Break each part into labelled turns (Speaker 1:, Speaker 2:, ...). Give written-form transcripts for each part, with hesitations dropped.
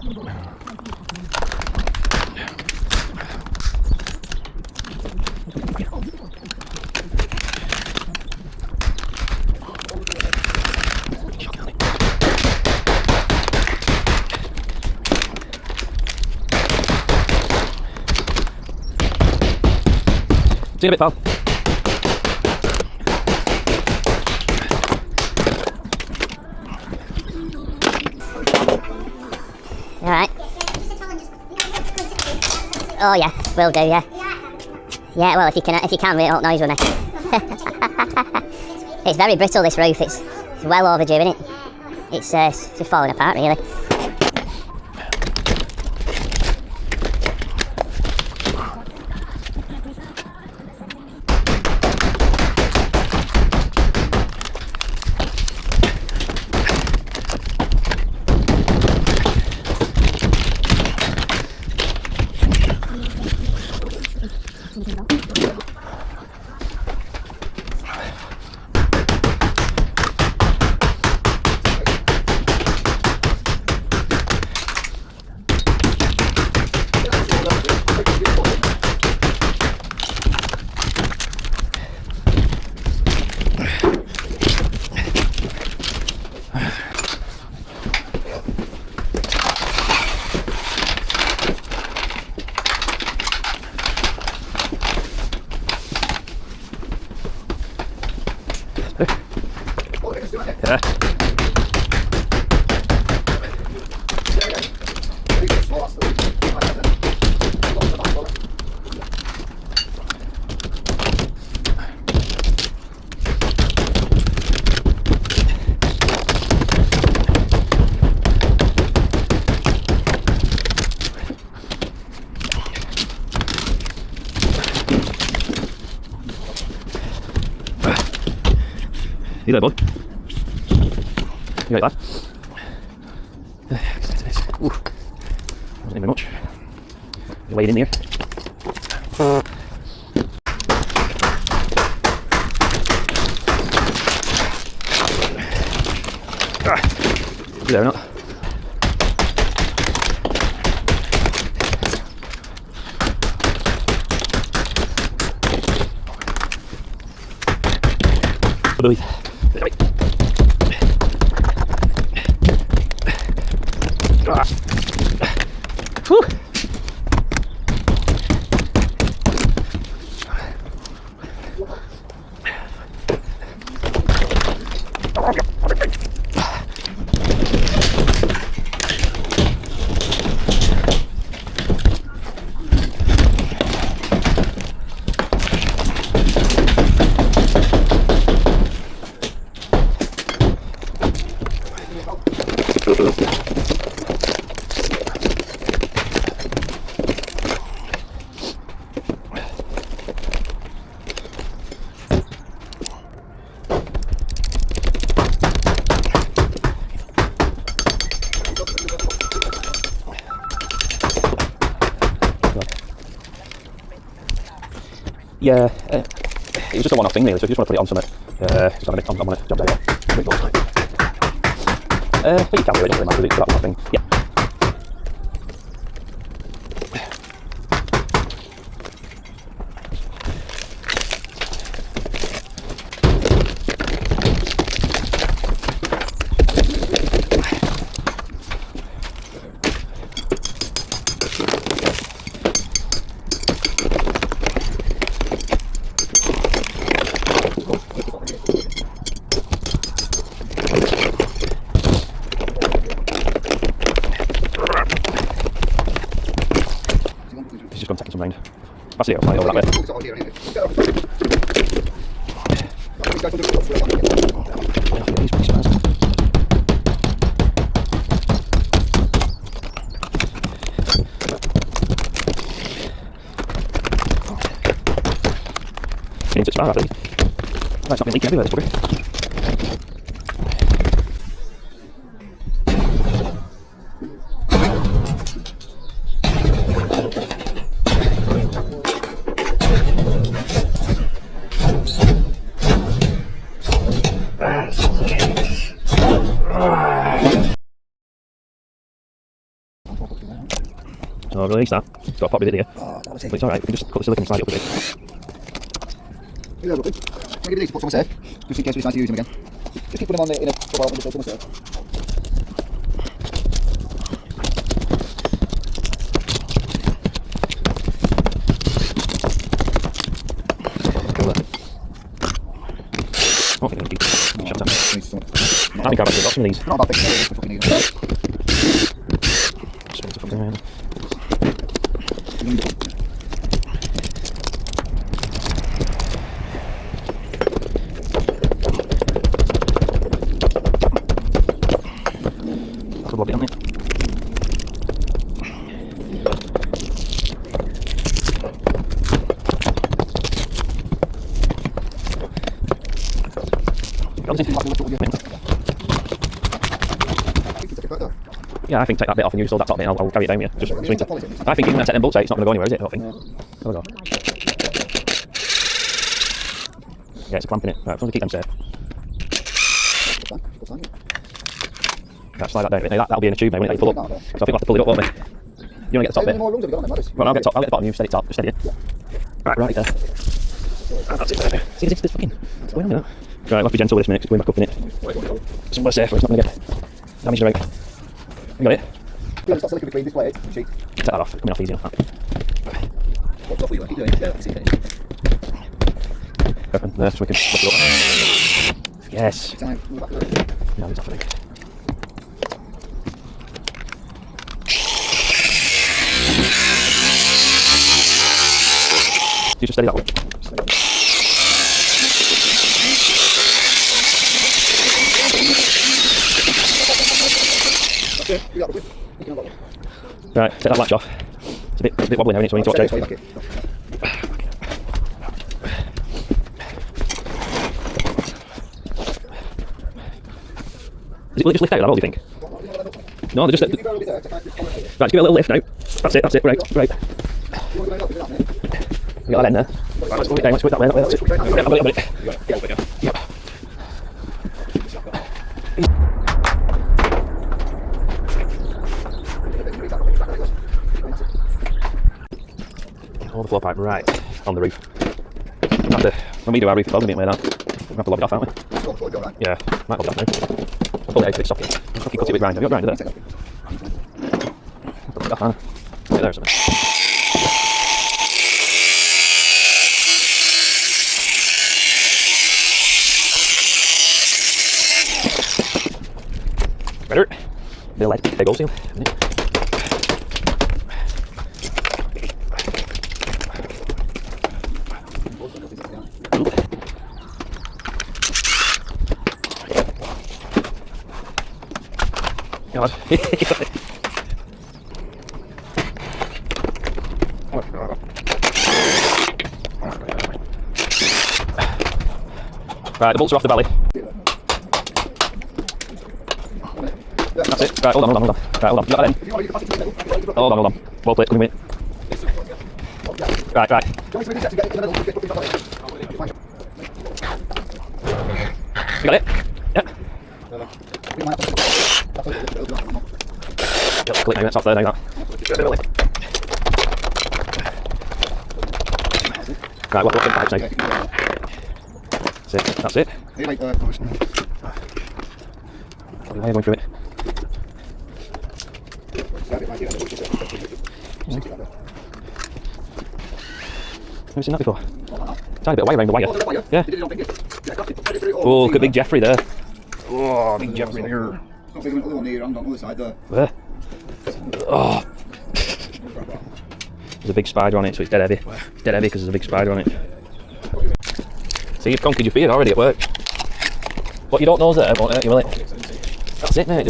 Speaker 1: See you in a bit, pal.
Speaker 2: Alright. Oh yeah, will do, yeah. Yeah, well if you can make up noise with me. It's very brittle, this roof, it's well overdue, isn't it? It's just falling apart really.
Speaker 1: Yeah. You there, bud? You right, lad? Ooh, wasn't even much. You're laying in there. You there or not? Believe. Whew. Yeah, it was just a one-off thing really, so if you just want to put it on something, just on a job there, but you can do it, it doesn't really matter, it's that one-off thing, yeah. He's just going to take some rain. That's it, I'll over that way. It's a I think. It's not been leaking everywhere, this bugger. I'll release that. It's got a pop bit here.
Speaker 3: Oh, that was it.
Speaker 1: But it's alright, we can just cut the silicone and slide it up a bit.
Speaker 3: Here we go, Ruby. Can I give you these to put somewhere safe? Just in case we decide to use them again. Just keep putting them on in a while when they're safe.
Speaker 1: I think I'm going to shut up.
Speaker 3: I
Speaker 1: think I've actually got some of these.
Speaker 3: Not a bad thing, we fucking need them.
Speaker 1: Swing to fucking around. That's a bloody, isn't it? Yeah, I think take that bit off and use all that top bit and I'll carry it down here. Just swing to. I think even when I take them bolts out, it's not going to go anywhere, is it? I don't think. There we go. Yeah, it's a clamp in it. Right, I'm going to keep them safe. Yeah, slide that down a bit. Now, that'll be in a tube now, won't it? Pull up. So I think we'll have to pull it up, won't we? You want to get the top bit? Well, I'll get the bottom, you steady top, steady it. Right there. That's it there. See, this fucking. What's going on with that? Right, we'll have to be gentle with this minute, it's going back up in it. Somewhere safe where it's not going to get damaged around. You got it?
Speaker 3: Yeah, stop silicone between this plate, sheet.
Speaker 1: Take that off, coming off easy enough.
Speaker 3: What's up with you? Keep doing it. Yeah, I can see it.
Speaker 1: Open there so we can lift it up. Yes.
Speaker 3: Time. Move back.
Speaker 1: No, it's off, I think. You just steady that one. Right, take that latch off. It's a bit wobbly now, so we need to watch out. Will it just lift out that all, do you think? No, they just... Right, just give it a little lift now. That's it, right. You got that in there. Right, let's move it down, let's put it that way, that's it. Yeah, I've got it. Yep. All the floor pipe right on the roof. When we do our roof, we're going to be like that. We'll have to lob it off, aren't we? Yeah, might lob it off now. Pull it out to its socket. Fucking cut it with grinder. Have you got grinder there? Pull it off, Anna. Yeah, there's something. Better. Bit of light, big old seal. God. Right, the bolts are off the belly. That's it. Right, hold on. Right, hold on. You got that in? Hold on. Wall plate, coming in. Right. You got it? Yeah. Click now, that's off there now. Right, what's the pipes now? That's it. Why are you going through it? Never seen that before. Tiny bit of wire around the wire. Yeah. Oh, look at Big Jeffrey there. Oh, Big Jeffrey there. Where? Oh. There's a big spider on it, so it's dead heavy. It's dead heavy because there's a big spider on it. See, you've conquered your fear already at work. What you don't know is that it won't hurt you, will it? That's it, mate.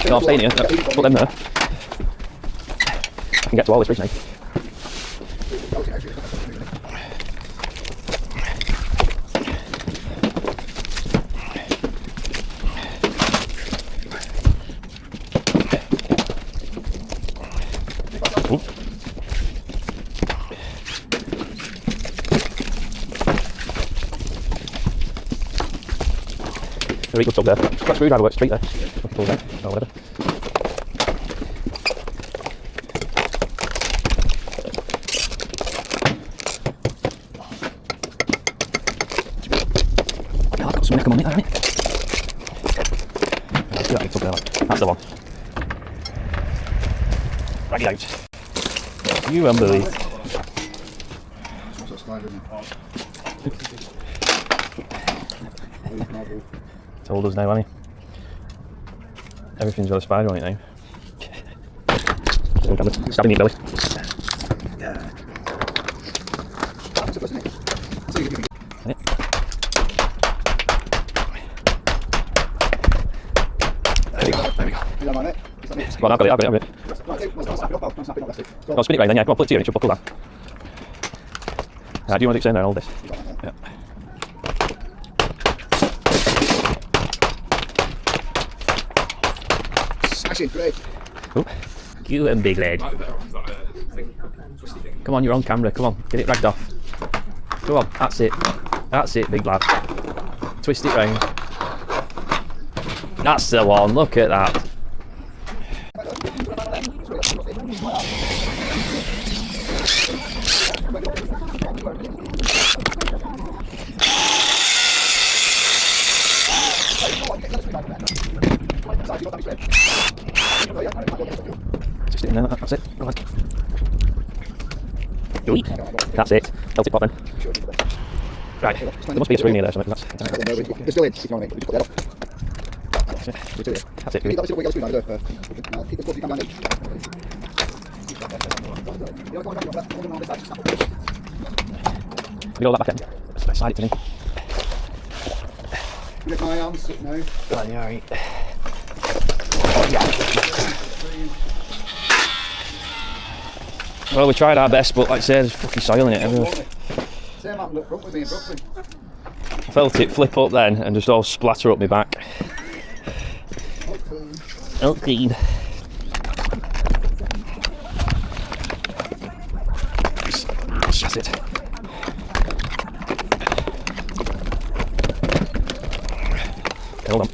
Speaker 1: No, I'm staying here. Put them there. I can get to all this bridge now. Very good tub there. That screwdriver works straight there. Pull it out, or whatever. Yeah, I've got some neck on it there, hasn't it? Let's do that big tub there. That's the one. Drag it out. You unbelieve. Told us now, hasn't he? Everything's got a spider on it now. Stabbing me belly. There we go. There we go. Come on, I've got it. I'll spin it round then, yeah. Come on, put it here and it should buckle down. Do you want to extend there, all this? Yeah.
Speaker 3: Smashing, great.
Speaker 1: Oh, you and big lad. Come on, you're on camera. Come on, get it dragged off. Come on, that's it. That's it, big lad. Twist it round. That's the one, look at that. Just in there, that's it. Go on. That's it. Tilt it pot then. Right, there must be a screen here there, something. That's
Speaker 3: still in, if you know what I mean. That's it.
Speaker 1: That's it.
Speaker 3: Keep
Speaker 1: all that back in. Slide it to me.
Speaker 3: Get my arms up now.
Speaker 1: Oh, yeah, right. Well, we tried our best, but like I say, there's fucking soil in it everywhere.
Speaker 3: Same happened up front with me in Brooklyn.
Speaker 1: I felt it flip up then and just all splatter up my back. Oh, clean. That's it. Hold on.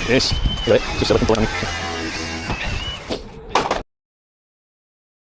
Speaker 1: Yes. Right, just so I can put it on.